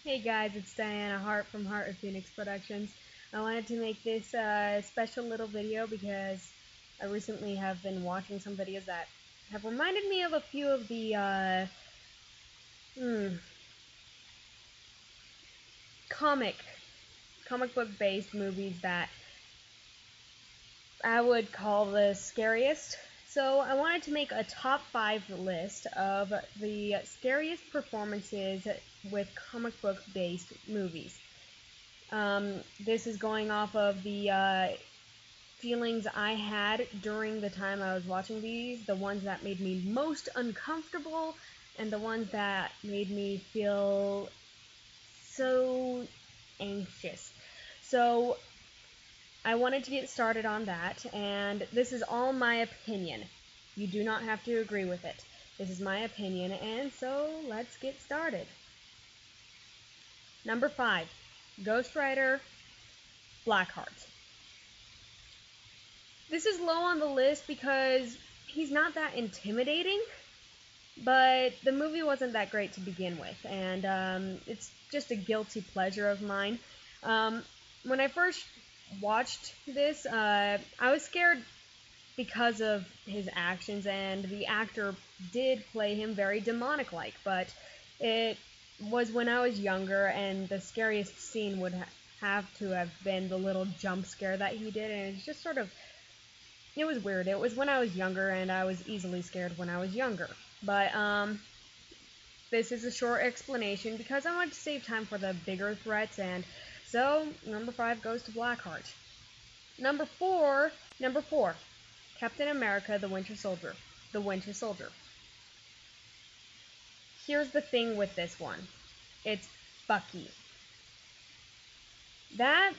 Hey guys, it's Diana Hart from Heart of Phoenix Productions. I wanted to make this special little video because I recently have been watching some videos that have reminded me of a few of the hmm, comic book based movies that I would call the scariest. So I wanted to make a top 5 list of the scariest performances with comic book based movies. This is going off of the feelings I had during the time I was watching these, the ones that made me most uncomfortable, and the ones that made me feel so anxious. So I wanted to get started on that, and this is all my opinion. You do not have to agree with it. This is my opinion, and so let's get started. Number 5, Ghost Rider, Blackheart. This is low on the list because he's not that intimidating, but the movie wasn't that great to begin with, and it's just a guilty pleasure of mine. When I first watched this, I was scared because of his actions, and the actor did play him very demonic-like, but it was when I was younger, and the scariest scene would have to have been the little jump scare that he did, and it's just sort of, it was weird. It was when I was younger, and I was easily scared when I was younger. But this is a short explanation because I want to save time for the bigger threats, and so number 5 goes to Blackheart. Number four, Captain America: The Winter Soldier. The Winter Soldier. Here's the thing with this one. It's Bucky. That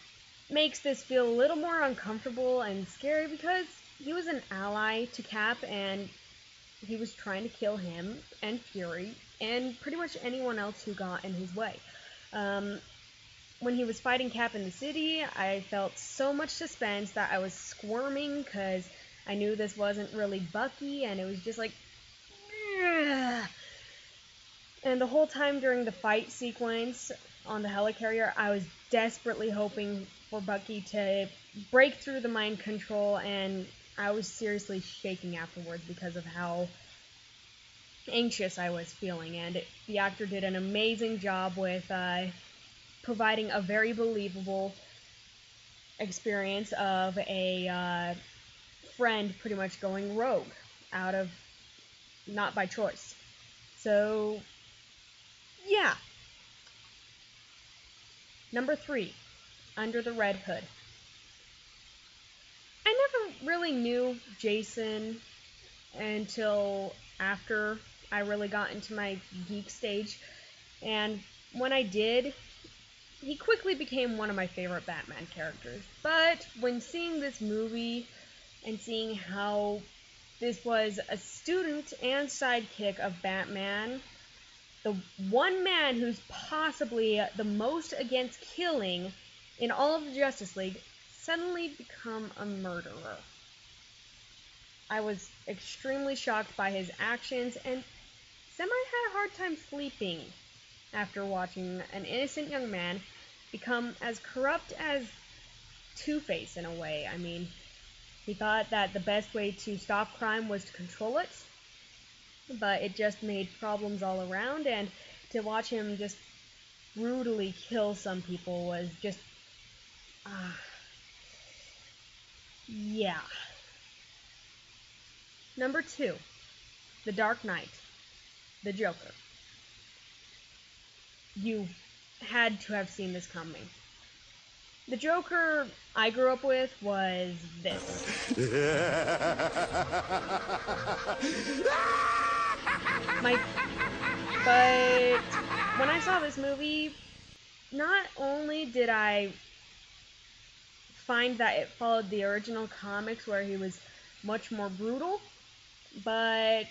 makes this feel a little more uncomfortable and scary because he was an ally to Cap, and he was trying to kill him and Fury and pretty much anyone else who got in his way. When he was fighting Cap in the city, I felt so much suspense that I was squirming because I knew this wasn't really Bucky, and it was just like, ugh. And the whole time during the fight sequence on the helicarrier, I was desperately hoping for Bucky to break through the mind control, and I was seriously shaking afterwards because of how anxious I was feeling. And the actor did an amazing job with providing a very believable experience of a friend pretty much going rogue out of not by choice. So yeah. Number 3, Under the Red Hood. I never really knew Jason until after I really got into my geek stage, and when I did, he quickly became one of my favorite Batman characters. But when seeing this movie and seeing how this was a student and sidekick of Batman, the one man who's possibly the most against killing in all of the Justice League, suddenly become a murderer. I was extremely shocked by his actions and semi had a hard time sleeping after watching an innocent young man become as corrupt as Two-Face in a way. I mean, he thought that the best way to stop crime was to control it, but it just made problems all around, and to watch him just brutally kill some people was just, yeah. Number 2, The Dark Knight, the Joker. You had to have seen this coming. The Joker I grew up with was this. My, but when I saw this movie, not only did I find that it followed the original comics where he was much more brutal, but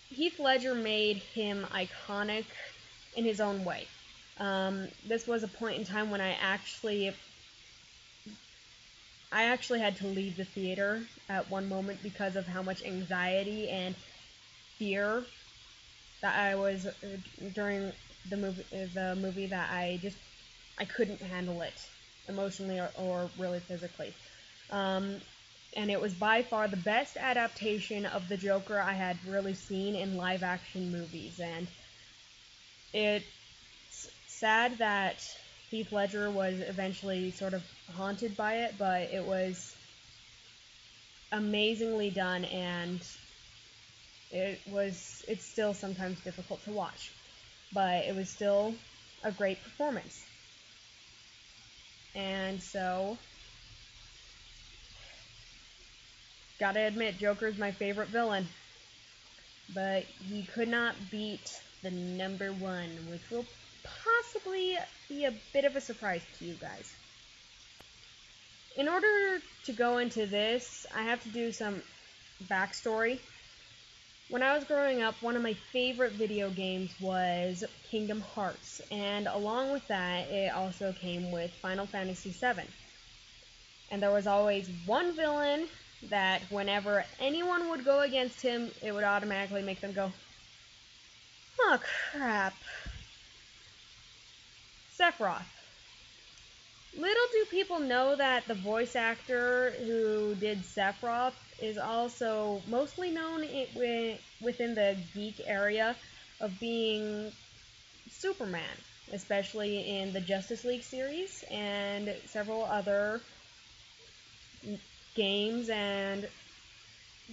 Heath Ledger made him iconic in his own way. This was a point in time when I actually had to leave the theater at one moment because of how much anxiety and fear that I was during the movie that I couldn't handle it emotionally or really physically. And it was by far the best adaptation of the Joker I had really seen in live action movies, and it's sad that Heath Ledger was eventually sort of haunted by it, but it was amazingly done, and it's still sometimes difficult to watch, but it was still a great performance. And so, gotta admit, Joker's my favorite villain, but he could not beat the number one, which will possibly be a bit of a surprise to you guys. In order to go into this, I have to do some backstory. When I was growing up, one of my favorite video games was Kingdom Hearts, and along with that, it also came with Final Fantasy VII. And there was always one villain that whenever anyone would go against him, it would automatically make them go, oh crap. Sephiroth. Little do people know that the voice actor who did Sephiroth is also mostly known within the geek area of being Superman, especially in the Justice League series and several other games and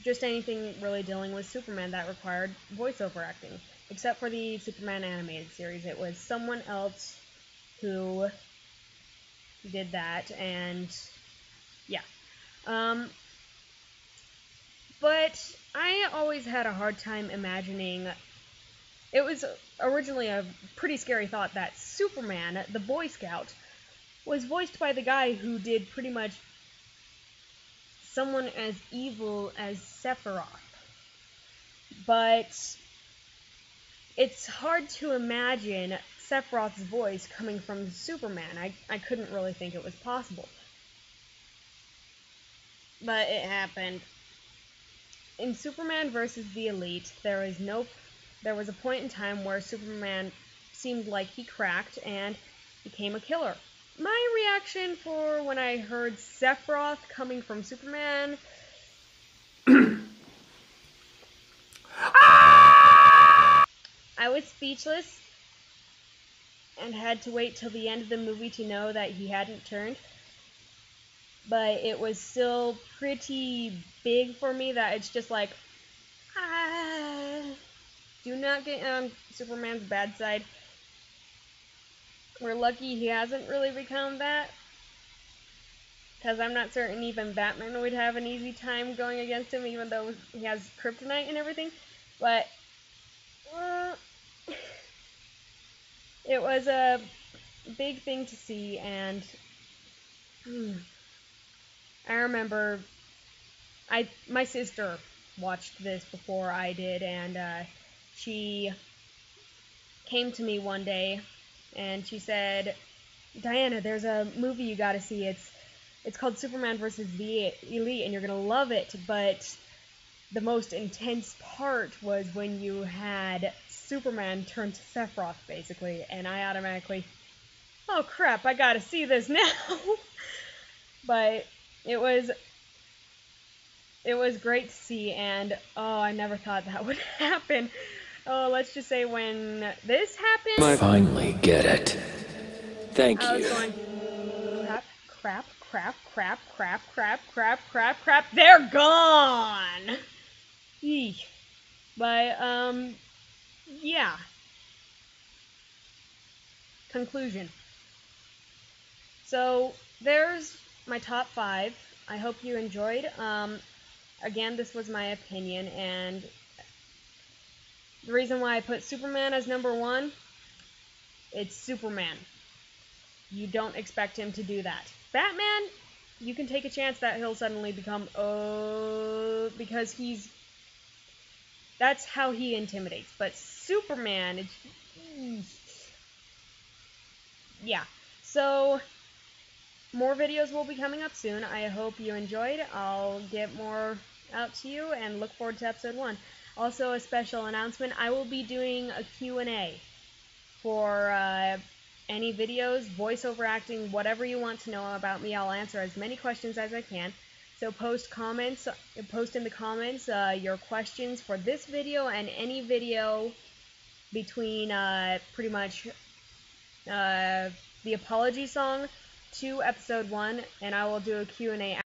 just anything really dealing with Superman that required voiceover acting. Except for the Superman animated series, it was someone else who did that, and yeah. But I always had a hard time imagining. It was originally a pretty scary thought that Superman, the Boy Scout, was voiced by the guy who did pretty much someone as evil as Sephiroth. But it's hard to imagine Sephiroth's voice coming from Superman. I couldn't really think it was possible. But it happened. In Superman vs. the Elite, there was a point in time where Superman seemed like he cracked and became a killer. My reaction for when I heard Sephiroth coming from Superman... I was speechless and had to wait till the end of the movie to know that he hadn't turned. But it was still pretty big for me that it's just like, do not get on Superman's bad side. We're lucky he hasn't really become that, because I'm not certain even Batman would have an easy time going against him, even though he has kryptonite and everything. But it was a big thing to see, and I remember my sister watched this before I did, and she came to me one day and she said, Diana, there's a movie you gotta see. It's called Superman vs. the Elite, and you're gonna love it, but the most intense part was when you had Superman turn to Sephiroth, basically, and I automatically, oh crap, I gotta see this now. But it was great to see, and I never thought that would happen. Let's just say when this happened, I finally get it. Thank I you. was going, crap, they're gone! Eek. But, yeah. Conclusion. So, there's my top 5. I hope you enjoyed. Again, this was my opinion, and the reason why I put Superman as number 1, it's Superman. You don't expect him to do that. Batman, you can take a chance that he'll suddenly become, because that's how he intimidates. But Superman, yeah. So, more videos will be coming up soon. I hope you enjoyed. I'll get more out to you and look forward to episode 1. Also, a special announcement, I will be doing a Q&A for any videos, voiceover acting, whatever you want to know about me. I'll answer as many questions as I can. So post in the comments your questions for this video and any video between pretty much the apology song to episode 1, and I will do a Q&A